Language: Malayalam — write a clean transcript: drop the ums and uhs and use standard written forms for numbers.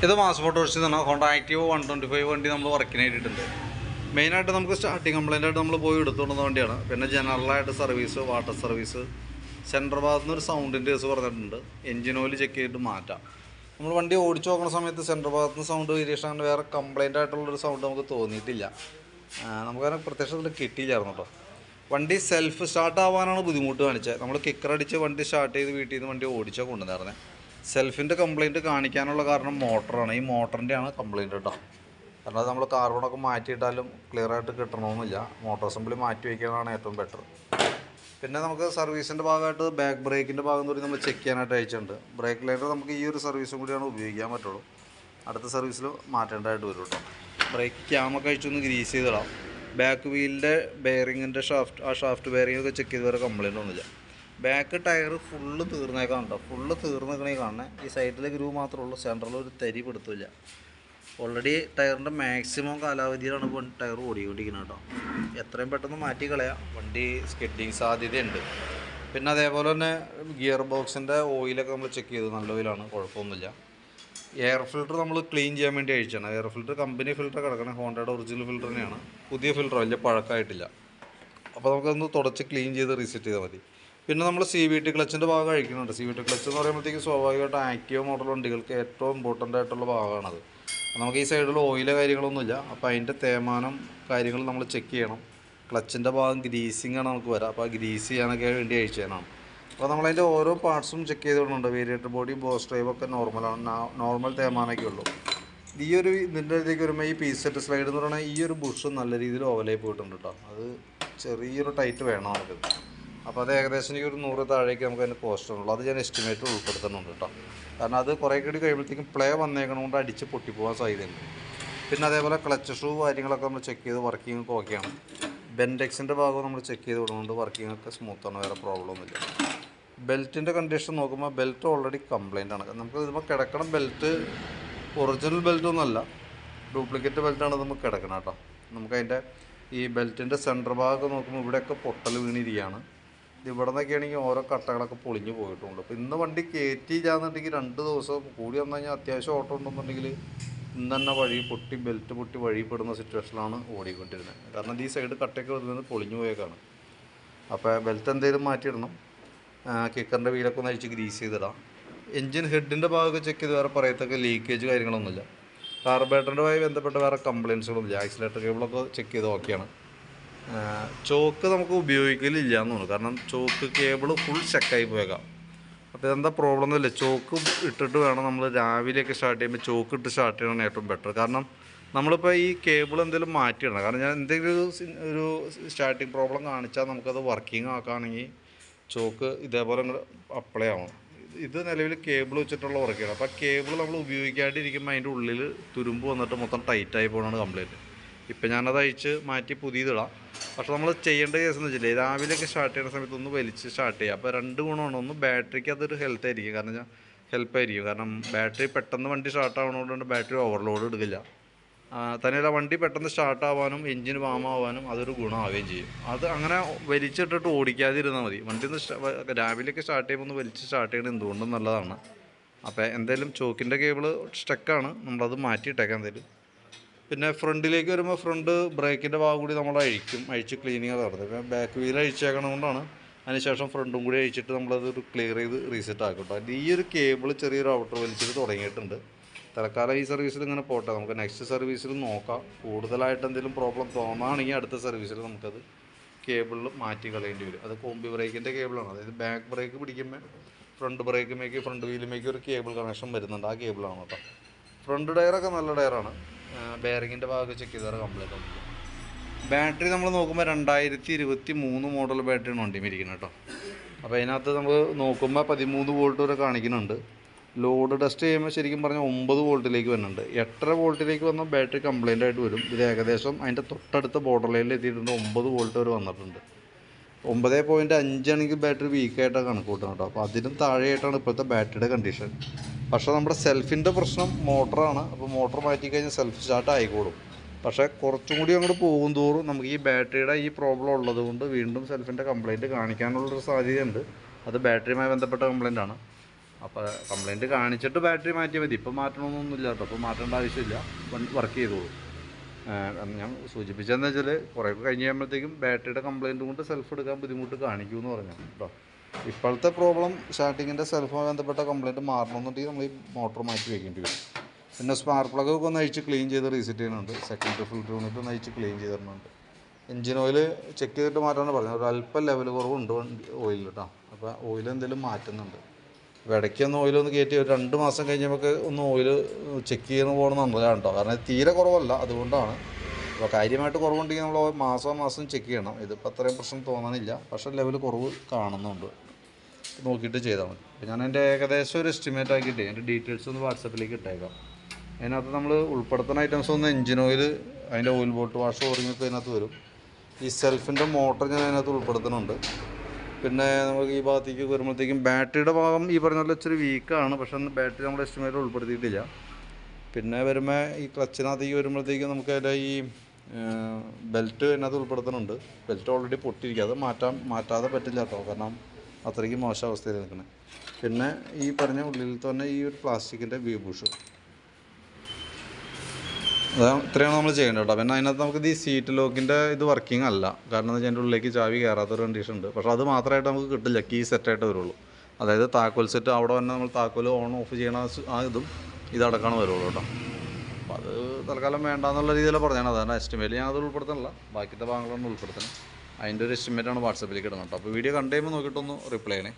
ഇത് മാസ് മോട്ടോഴ്സിൽ നിന്നാണ് ഹോണ്ട ആക്റ്റീവ് 125 വണ്ടി നമ്മൾ വർക്കിനായിട്ടുണ്ട്. മെയിനായിട്ട് നമുക്ക് സ്റ്റാർട്ടിങ് കംപ്ലൈൻ്റായിട്ട് നമ്മൾ പോയി എടുത്തുകൊണ്ടുവന്ന വണ്ടിയാണ്. പിന്നെ ജനറലായിട്ട് സർവീസ്, വാട്ടർ സർവീസ്, സെൻട്രൽ ഭാഗത്തു നിന്നൊരു സൗണ്ടിൻ്റെ കേസ് പറഞ്ഞിട്ടുണ്ട്. എൻജിൻ ഓയിൽ ചെക്ക് ചെയ്തിട്ട് മാറ്റാം. നമ്മൾ വണ്ടി ഓടിച്ചു നോക്കുന്ന സമയത്ത് സെൻട്രൽ ഭാഗത്ത് നിന്ന് സൗണ്ട് വേരിയേഷൻ അങ്ങനെ വേറെ കംപ്ലൈൻ്റ് ആയിട്ടുള്ളൊരു സൗണ്ട് നമുക്ക് തോന്നിയിട്ടില്ല. നമുക്കതിനെ പ്രത്യക്ഷത്തിൽ കിട്ടിയില്ലായിരുന്നു കേട്ടോ. വണ്ടി സെൽഫ് സ്റ്റാർട്ട് ആവാനാണ് ബുദ്ധിമുട്ട് കാണിച്ചത്. നമ്മൾ കിക്കറടിച്ച് വണ്ടി സ്റ്റാർട്ട് ചെയ്ത് വീട്ടിൽ നിന്ന് വണ്ടി ഓടിച്ചാൽ കൊണ്ടുവന്നായിരുന്നത്. സെൽഫിൻ്റെ കംപ്ലയിൻറ്റ് കാണിക്കാനുള്ള കാരണം മോട്ടറാണ്. ഈ മോട്ടറിൻ്റെയാണ് കംപ്ലയിൻറ്റ് കേട്ടോ. കാരണം അത് നമ്മൾ കാർബണൊക്കെ മാറ്റിയിട്ടാലും ക്ലിയറായിട്ട് കിട്ടണമെന്നില്ല. മോട്ടോർ അസംബ്ലി മാറ്റി വയ്ക്കാനാണ് ഏറ്റവും ബെറ്റർ. പിന്നെ നമുക്ക് സർവീസിൻ്റെ ഭാഗമായിട്ട് ബാക്ക് ബ്രേക്കിൻ്റെ ഭാഗം കൂടി നമ്മൾ ചെക്ക് ചെയ്യാനായിട്ട് അയച്ചിട്ടുണ്ട്. ബ്രേക്ക് ലൈനർ നമുക്ക് ഈ ഒരു സർവീസും കൂടിയാണ് ഉപയോഗിക്കാൻ പറ്റുള്ളൂ. അടുത്ത സർവീസിൽ മാറ്റേണ്ടതായിട്ട് വരും കേട്ടോ. ബ്രേക്ക് ക്യാമൊക്കെ അഴിച്ചൊന്ന് ഗ്രീസ് ചെയ്തിടാം. ബാക്ക് വീലിൻ്റെ ബെയറിങ്ങിൻ്റെ ഷാഫ്റ്റ് ബെയറിങ്ങൊക്കെ ചെക്ക് ചെയ്ത് വരെ കംപ്ലയിൻ്റ് ഒന്നുമില്ല. ബാക്ക് ടയർ ഫുള്ള് തീർന്നേക്കാം കേട്ടോ. ഫുള്ള് തീർന്നേക്കണേ കാണണേ. ഈ സൈഡിലെ ഗ്രൂ മാത്രമേ ഉള്ളൂ. സെൻറ്ററിൽ ഒരു തരി പെടുത്തില്ല. ഓൾറെഡി ടയറിൻ്റെ മാക്സിമം കാലാവധിയിലാണ് ടയർ ഓടിക്കൊണ്ടിരിക്കുന്നത് കേട്ടോ. എത്രയും പെട്ടെന്ന് മാറ്റി കളയാം. വണ്ടി സ്കിഡിങ് സാധ്യതയുണ്ട്. പിന്നെ അതേപോലെ തന്നെ ഗിയർ ബോക്സിൻ്റെ ഓയിലൊക്കെ നമ്മൾ ചെക്ക് ചെയ്തു. നല്ല ഓയിലാണ്, കുഴപ്പമൊന്നുമില്ല. എയർ ഫിൽറ്റർ നമ്മൾ ക്ലീൻ ചെയ്യാൻ വേണ്ടി അയച്ചാണ്. എയർ ഫിൽറ്റർ കമ്പനി ഫിൽറ്റർ കിടക്കണേ. ഹോണ്ടയുടെ ഒറിജിനൽ ഫിൽറ്റർ തന്നെയാണ്. പുതിയ ഫിൽറ്റർ വലിയ പഴക്കമായിട്ടില്ല. അപ്പോൾ നമുക്കൊന്ന് തുടച്ച് ക്ലീൻ ചെയ്ത് റീസെറ്റ് ചെയ്താൽ മതി. പിന്നെ നമ്മൾ CVT ക്ലച്ചിൻ്റെ ഭാഗം അഴിക്കുന്നുണ്ട്. CVT ക്ലച്ച് എന്ന് പറയുമ്പോഴത്തേക്കും സ്വാഭാവികമായിട്ട് ആക്റ്റീവ് മോഡൽ വണ്ടികൾക്ക് ഏറ്റവും ഇമ്പോർട്ടൻ്റ് ആയിട്ടുള്ള ഭാഗമാണത്. നമുക്ക് ഈ സൈഡിൽ ഓയിലോ കാര്യങ്ങളൊന്നുമില്ല. അപ്പോൾ അതിൻ്റെ തേമാനം കാര്യങ്ങൾ നമ്മൾ ചെക്ക് ചെയ്യണം. ക്ലച്ചിൻ്റെ ഭാഗം ഗ്രീസിങ് ആണ് നമുക്ക് വരാം. അപ്പോൾ ആ ഗ്രീസ് ചെയ്യാനൊക്കെ വേണ്ടി അഴിച്ചതാണ്. അപ്പോൾ നമ്മളതിൻ്റെ ഓരോ പാർട്സും ചെക്ക് ചെയ്തുകൊണ്ടുണ്ട്. വേരിയേറ്റർ ബോഡി, ബോസ് ഡ്രൈവ് ഒക്കെ നോർമലാണ്. നോർമൽ തേമാനൊക്കെ ഉള്ളൂ. ഇതിൻ്റെ അടുത്തേക്ക് വരുമ്പോൾ ഈ പീസെറ്റ് സ്ലൈഡ് എന്ന് പറയുന്നത് ഈ ഒരു ബുഷ് നല്ല രീതിയിൽ ഓവലായി പോയിട്ടുണ്ട് കേട്ടോ. അത് ചെറിയൊരു ടൈറ്റ് വേണം നമുക്ക്. അപ്പോൾ അത് ഏകദേശം ഒരു 100 താഴേക്ക് നമുക്ക് അതിന് കോസ്റ്റ് ഉള്ളൂ. അത് ഞാൻ എസ്റ്റിമേറ്റ് ഉൾപ്പെടുത്തുന്നുണ്ട് കേട്ടോ. കാരണം അത് കുറേ കൂടി കഴിയുമ്പോഴത്തേക്കും പ്ലേ വന്നേക്കണതുകൊണ്ട് അടിച്ച് പൊട്ടിപ്പോകാൻ സാധ്യതയുണ്ട്. പിന്നെ അതേപോലെ ക്ലച്ച് ഷൂ കാര്യങ്ങളൊക്കെ നമ്മൾ ചെക്ക് ചെയ്ത് വർക്കിംഗ് ഒക്കെ ഓക്കെയാണ്. ബെൻഡെക്സിൻ്റെ ഭാഗം നമ്മൾ ചെക്ക് ചെയ്ത് കൊടുക്കുന്നുണ്ട്. വർക്കിംഗ് ഒക്കെ സ്മൂത്താണ്, വേറെ പ്രോബ്ലം ഒന്നുമില്ല. ബെൽറ്റിൻ്റെ കണ്ടീഷൻ നോക്കുമ്പോൾ ബെൽറ്റ് ഓൾറെഡി കംപ്ലൈൻ്റ് ആണ്. നമുക്ക് ഇതിപ്പോൾ കിടക്കണം ബെൽറ്റ് ഒറിജിനൽ ബെൽറ്റൊന്നുമല്ല, ഡ്യൂപ്ലിക്കേറ്റ് ബെൽറ്റാണ് നമുക്ക് കിടക്കണം കേട്ടോ. നമുക്കതിൻ്റെ ഈ ബെൽറ്റിൻ്റെ സെൻറ്റർ ഭാഗമൊക്കെ നോക്കുമ്പോൾ ഇവിടെയൊക്കെ പൊട്ടൽ വീണിരിക്കുകയാണ്. ഇവിടെ നിന്നൊക്കെയാണെങ്കിൽ ഓരോ കട്ടകളൊക്കെ പൊളിഞ്ഞു പോയിട്ടുണ്ട്. അപ്പോൾ ഇന്ന് വണ്ടി കയറ്റിയില്ലാന്നുണ്ടെങ്കിൽ 2 ദിവസം കൂടി വന്നു കഴിഞ്ഞാൽ അത്യാവശ്യം ഓട്ടം ഉണ്ടെന്നുണ്ടെങ്കിൽ ഇന്ന് തന്നെ ബെൽറ്റ് പൊട്ടി വഴിപ്പെടുന്ന സിറ്റുവേഷനിലാണ് ഓടിക്കൊണ്ടിരുന്നത്. കാരണം ഈ സൈഡ് കട്ടയൊക്കെ വരുന്നത് പൊളിഞ്ഞു പോയേക്കാണ്. അപ്പോൾ ബെൽറ്റ് എന്തെങ്കിലും മാറ്റിയിടണം. കിക്കറിൻ്റെ വീലൊക്കെ ഒന്ന് അഴിച്ച് ഗ്രീസ് ചെയ്തിടാം. എൻജിൻ ഹെഡിൻ്റെ ഭാഗമൊക്കെ ചെക്ക് ചെയ്ത് വേറെ പറയത്തൊക്കെ ലീക്കേജ് കാര്യങ്ങളൊന്നുമില്ല. കാർബറേറ്ററിൻ്റെമായി ബന്ധപ്പെട്ട വേറെ കംപ്ലയിൻസുകളൊന്നുമില്ല. ആക്സിലേറ്റർ കേബിളൊക്കെ ചെക്ക് ചെയ്ത് ഓക്കെയാണ്. ചോക്ക് നമുക്ക് ഉപയോഗിക്കലില്ല എന്ന് തോന്നുന്നു. കാരണം ചോക്ക് കേബിൾ ഫുൾ ചെക്കായി പോയേക്കാം. അപ്പോൾ ഇതെന്താ പ്രോബ്ലം ഒന്നുമില്ല. ചോക്ക് ഇട്ടിട്ട് വേണം നമ്മൾ രാവിലെയൊക്കെ സ്റ്റാർട്ട് ചെയ്യുമ്പോൾ ചോക്ക് ഇട്ട് സ്റ്റാർട്ട് ചെയ്യണം ഏറ്റവും ബെറ്റർ. കാരണം നമ്മളിപ്പോൾ ഈ കേബിൾ എന്തെങ്കിലും മാറ്റിയിടണം. കാരണം ഞാൻ എന്തെങ്കിലും ഒരു സ്റ്റാർട്ടിങ് പ്രോബ്ലം കാണിച്ചാൽ നമുക്കത് വർക്കിംഗ് ആക്കുകയാണെങ്കിൽ ചോക്ക് ഇതേപോലെ അപ്ലൈ ആവണം. ഇത് നിലവിൽ കേബിൾ വെച്ചിട്ടുള്ള വർക്കാണ്. അപ്പോൾ ആ കേബിൾ നമ്മൾ ഉപയോഗിക്കാണ്ടിരിക്കുമ്പോൾ അതിൻ്റെ ഉള്ളിൽ തുരുമ്പ് വന്നിട്ട് മൊത്തം ടൈറ്റായി പോകുന്നതാണ് കംപ്ലയിൻറ്റ്. ഇപ്പം ഞാനത് അഴിച്ച് മാറ്റി പുതിയതിടാം. പക്ഷെ നമ്മൾ ചെയ്യേണ്ട കേസ് എന്ന് വെച്ചില്ലേ, രാവിലെയൊക്കെ സ്റ്റാർട്ട് ചെയ്യുന്ന സമയത്ത് ഒന്ന് വലിച്ച് സ്റ്റാർട്ട് ചെയ്യുക. അപ്പോൾ 2 ഗുണമാണ്. ഒന്ന് ബാറ്ററിക്ക് അതൊരു ഹെൽപ്പായിരിക്കും. കാരണം ബാറ്ററി പെട്ടെന്ന് വണ്ടി സ്റ്റാർട്ട് ആവുന്നതുകൊണ്ട് ബാറ്ററി ഓവർലോഡ് എടുക്കില്ല. തന്നെയല്ല, വണ്ടി പെട്ടെന്ന് സ്റ്റാർട്ട് ആവാനും എൻജിൻ വാം ആവാനും അതൊരു ഗുണമാവുകയും ചെയ്യും. അത് അങ്ങനെ വലിച്ചിട്ടിട്ട് ഓടിക്കാതിരുന്നാൽ മതി. വണ്ടി ഒന്ന് രാവിലെയൊക്കെ സ്റ്റാർട്ട് ചെയ്യുമ്പോൾ ഒന്ന് വലിച്ച് സ്റ്റാർട്ട് ചെയ്യുന്നത് എന്തുകൊണ്ടും നല്ലതാണ്. അപ്പോൾ എന്തായാലും ചോക്കിൻ്റെ കേബിൾ സ്റ്റക്കാണ്, നമ്മളത് മാറ്റിയിട്ടേക്കാം എന്തായാലും. പിന്നെ ഫ്രണ്ടിലേക്ക് വരുമ്പോൾ ഫ്രണ്ട് ബ്രേക്കിൻ്റെ ഭാഗം കൂടി നമ്മൾ അഴിച്ച് ക്ലീനിങ് നടത്തും. ഇപ്പം ബാക്ക് വീൽ അഴിച്ചേക്കണതുകൊണ്ടാണ്. അതിനുശേഷം ഫ്രണ്ടും കൂടി അഴിച്ചിട്ട് നമ്മളത് ക്ലിയർ ചെയ്ത് റീസെറ്റ് ആക്കും കേട്ടോ. ഈ ഒരു കേബിൾ ചെറിയൊരു ഔട്ടർ വലിച്ചിട്ട് തുടങ്ങിയിട്ടുണ്ട്. തൽക്കാലം ഈ സർവീസിൽ ഇങ്ങനെ പോട്ടെ. നമുക്ക് നെക്സ്റ്റ് സർവീസിൽ നോക്കാം. കൂടുതലായിട്ട് എന്തെങ്കിലും പ്രോബ്ലം തോന്നുകയാണെങ്കിൽ അടുത്ത സർവീസിൽ നമുക്കത് കേബിളിൽ മാറ്റി കളയേണ്ടി വരും. അത് കോമ്പി ബ്രേക്കിൻ്റെ കേബിളാണ്. അതായത് ബാക്ക് ബ്രേക്ക് പിടിക്കുമ്പോൾ ഫ്രണ്ട് വീലുമേക്ക് ഒരു കേബിൾ കണക്ഷൻ വരുന്നുണ്ട്. ആ കേബിളാണ് കേട്ടോ. ഫ്രണ്ട് ടയറൊക്കെ നല്ല ടയറാണ്. ബെയറിങ്ങിൻ്റെ ഭാഗം ചെക്ക് ചെയ്താൽ കംപ്ലീറ്റ് ആവും. ബാറ്ററി നമ്മൾ നോക്കുമ്പോൾ 2023 മോഡൽ ബാറ്ററിയാണ് വണ്ടിയും ഇരിക്കുന്നത് കേട്ടോ. അപ്പോൾ അതിനകത്ത് നമ്മൾ നോക്കുമ്പോൾ 13 വോൾട്ട് വരെ കാണിക്കുന്നുണ്ട്. ലോഡ് ടെസ്റ്റ് ചെയ്യുമ്പോൾ ശരിക്കും പറഞ്ഞാൽ 9 വോൾട്ടിലേക്ക് വരുന്നുണ്ട്. 8.5 വോൾട്ടിലേക്ക് വന്നാൽ ബാറ്ററി കംപ്ലയിൻ്റ് ആയിട്ട് വരും. ഇത് ഏകദേശം അതിൻ്റെ തൊട്ടടുത്ത ബോർഡർ ലൈനിൽ എത്തിയിട്ടുണ്ട്. 9 വോൾട്ട് വരെ വന്നിട്ടുണ്ട്. 9.5 ആണെങ്കിൽ ബാറ്ററി വീക്കായിട്ടാണ് കണക്ക് കൂട്ടുന്നത് കേട്ടോ. അപ്പോൾ അതിനും താഴെയായിട്ടാണ് ഇപ്പോഴത്തെ ബാറ്ററിയുടെ കണ്ടീഷൻ. പക്ഷേ നമ്മുടെ സെൽഫിൻ്റെ പ്രശ്നം മോട്ടറാണ്. അപ്പോൾ മോട്ടർ മാറ്റിക്കഴിഞ്ഞാൽ സെൽഫ് സ്റ്റാർട്ട് ആയിക്കോളും. പക്ഷേ കുറച്ചും കൂടി അങ്ങോട്ട് പോകും തോറും നമുക്ക് ഈ ബാറ്ററിയുടെ ഈ പ്രോബ്ലം ഉള്ളത് കൊണ്ട് വീണ്ടും സെൽഫിൻ്റെ കംപ്ലയിൻറ്റ് കാണിക്കാനുള്ളൊരു സാധ്യതയുണ്ട്. അത് ബാറ്ററിയുമായി ബന്ധപ്പെട്ട കംപ്ലയിൻ്റ് ആണ്. അപ്പോൾ കംപ്ലയിൻറ്റ് കാണിച്ചിട്ട് ബാറ്ററി മാറ്റിയാൽ മതി. ഇപ്പം മാറ്റണമെന്നൊന്നുമില്ല കേട്ടോ, അപ്പോൾ മാറ്റേണ്ട ആവശ്യമില്ല, വർക്ക് ചെയ്തോളൂ. ഞാൻ സൂചിപ്പിച്ചതെന്ന് വെച്ചാൽ കുറേയൊക്കെ കഴിഞ്ഞ് കഴിയുമ്പോഴത്തേക്കും ബാറ്ററിയുടെ കംപ്ലയിൻറ്റ് കൊണ്ട് സെൽഫ് എടുക്കാൻ ബുദ്ധിമുട്ട് കാണിക്കുമെന്ന് പറഞ്ഞു കേട്ടോ. ഇപ്പോഴത്തെ പ്രോബ്ലം സ്റ്റാർട്ടിങ്ങിൻ്റെ സെൽഫുമായി ബന്ധപ്പെട്ട കംപ്ലയിൻറ്റ് മാറണമെന്നുണ്ടെങ്കിൽ നമ്മൾ ഈ മോട്ടോർ മാറ്റി വയ്ക്കേണ്ടി വരും. പിന്നെ സ്പാർക്ക് പ്ലഗ് ഒക്കെ ഒന്ന് അഴിച്ച് ക്ലീൻ ചെയ്ത് റീസെറ്റ് ചെയ്യുന്നുണ്ട്. സെക്കൻഡറി ഫിൽറ്റർ യൂണിറ്റ് ഒന്ന് അഴിച്ച് ക്ലീൻ ചെയ്തിരുന്നുണ്ട്. എഞ്ചിൻ ഓയിൽ ചെക്ക് ചെയ്തിട്ട് മാറ്റാനാണ് പറഞ്ഞത്. ഒരു അല്പം ലെവൽ കുറവുണ്ട് ഓയിൽ കേട്ടോ. അപ്പോൾ ഓയിൽ എന്തെങ്കിലും മാറ്റുന്നുണ്ട്. അപ്പോൾ ഇടയ്ക്കൊന്ന് ഓയിലൊന്ന് കയറ്റി ഒരു 2 മാസം കഴിഞ്ഞ് നമുക്ക് ഒന്ന് ഓയിൽ ചെക്ക് ചെയ്യുന്ന പോകണം നല്ലതാണ് കേട്ടോ. കാരണം തീരെ കുറവല്ല, അതുകൊണ്ടാണ്. അപ്പോൾ കാര്യമായിട്ട് കുറവുണ്ടെങ്കിൽ നമ്മൾ മാസം ചെക്ക് ചെയ്യണം. ഇതിപ്പോൾ അത്രയും പ്രശ്നം തോന്നാനില്ല, പക്ഷേ ലെവൽ കുറവ് കാണുന്നുണ്ട്. നോക്കിയിട്ട് ചെയ്താൽ മതി. അപ്പോൾ ഞാൻ എൻ്റെ ഏകദേശം ഒരു എസ്റ്റിമേറ്റ് ആക്കിയിട്ട് എൻ്റെ ഡീറ്റെയിൽസ് ഒന്ന് വാട്സപ്പിലേക്ക് ഇട്ടേക്കാം. അതിനകത്ത് നമ്മൾ ഉൾപ്പെടുത്തുന്ന ഐറ്റംസ് ഒന്ന് എഞ്ചിൻ ഓയിൽ, അതിൻ്റെ ഓയിൽ ബോട്ട് വാഷ്, ഓറിങ്ങൊക്കെ അതിനകത്ത് വരും. ഈ സെൽഫിൻ്റെ മോട്ടർ ഞാൻ അതിനകത്ത് ഉൾപ്പെടുത്തുന്നുണ്ട്. പിന്നെ നമുക്ക് ഈ ഭാഗത്തേക്ക് വരുമ്പോഴത്തേക്കും ബാറ്ററിയുടെ ഭാഗം ഈ പറഞ്ഞ പോലെ ഇച്ചിരി വീക്കാണ്, പക്ഷേ ബാറ്ററി നമ്മൾ എസ്റ്റിമേറ്റ് ഉൾപ്പെടുത്തിയിട്ടില്ല. പിന്നെ വരുമ്പോൾ ഈ ക്ലച്ചിനകത്തേക്ക് വരുമ്പോഴത്തേക്കും നമുക്ക് അതിൻ്റെ ഈ ബെൽറ്റ് അതിനകത്ത് ഉൾപ്പെടുത്തുന്നുണ്ട്. ബെൽറ്റ് ഓൾറെഡി പൊട്ടിയിരിക്കുക, അത് മാറ്റാതെ പറ്റില്ല കേട്ടോ, കാരണം അത്രയ്ക്ക് മോശം അവസ്ഥയിൽ നിൽക്കുന്നത്. പിന്നെ ഈ പറഞ്ഞ ഉള്ളിൽ തന്നെ ഈ ഒരു പ്ലാസ്റ്റിക്കിൻ്റെ വ്യൂ ബുഷ്, ഇത്രയാണ് നമ്മൾ ചെയ്യേണ്ടത് കേട്ടോ. പിന്നെ അതിനകത്ത് നമുക്ക് ഈ സീറ്റ് ലോക്കിൻ്റെ ഇത് വർക്കിംഗ് അല്ല, കാരണം എന്താ വെച്ചാൽ അതിൻ്റെ ഉള്ളിലേക്ക് ചാവി കയറാത്തൊരു കണ്ടീഷൻ ഉണ്ട്. പക്ഷേ അത് മാത്രമായിട്ട് നമുക്ക് കിട്ടില്ല, കീ സെറ്റായിട്ട് വരുള്ളൂ. അതായത് താക്കോൽ സെറ്റ് അവിടെ തന്നെ നമ്മൾ താക്കോൽ ഓൺ ഓഫ് ചെയ്യണ ആ ഇതും ഇതടക്കാണ് വരുള്ളൂ കേട്ടോ. അപ്പോൾ അത് തൽക്കാലം വേണ്ടാന്നുള്ള രീതിയിൽ പറഞ്ഞാണ്. അതാണ് എസ്റ്റിമേറ്റ് ഞാനത് ഉൾപ്പെടുത്തണില്ല, ബാക്കിത്തെ ഭാഗങ്ങളൊന്നും ഉൾപ്പെടുത്തണം. അതിൻ്റെ ഒരു എസ്റ്റിമേറ്റാണ് വാട്സപ്പിലേക്ക് ഇടുന്നത് കേട്ടോ. അപ്പോൾ വീഡിയോ കണ്ടു കഴിയുമ്പോൾ നോക്കിയിട്ടൊന്ന് റിപ്ലൈ ചെയ്യണേ.